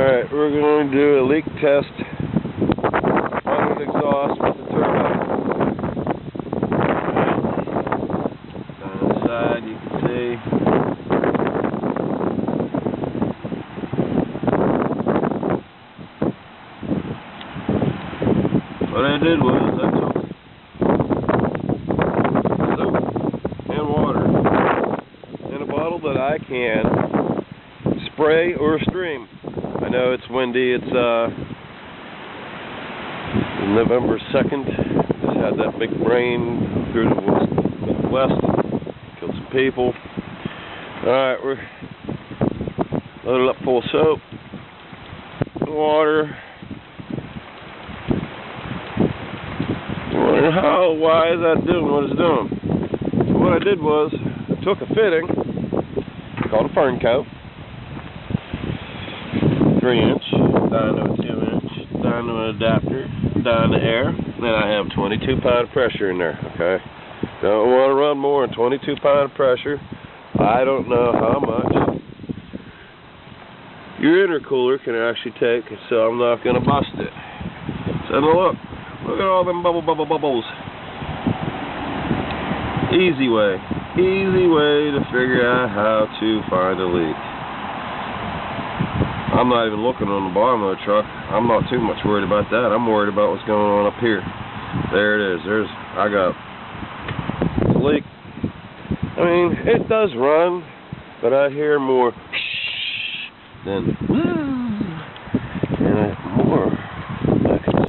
Alright, we're going to do a leak test on an exhaust with the turbine. On the side you can see. What I did was I took soap and water in a bottle that I can spray or stream. I know it's windy, it's November 2nd, just had that big rain through the west, killed some people. Alright, we're loaded up full of soap, water. Why is that doing what it's doing? So what I did was, I took a fitting, called a fern coat, 3-inch, dyno 2-inch, dyno adapter, dyno air, then I have 22 pound of pressure in there, okay? Don't want to run more than 22 pound of pressure. I don't know how much your intercooler can actually take, so I'm not going to bust it. So look at all them bubbles. Easy way to figure out how to find a leak. I'm not even looking on the bottom of the truck. I'm not too much worried about that. I'm worried about what's going on up here. There it is. I got a leak. I mean, it does run, but I hear more than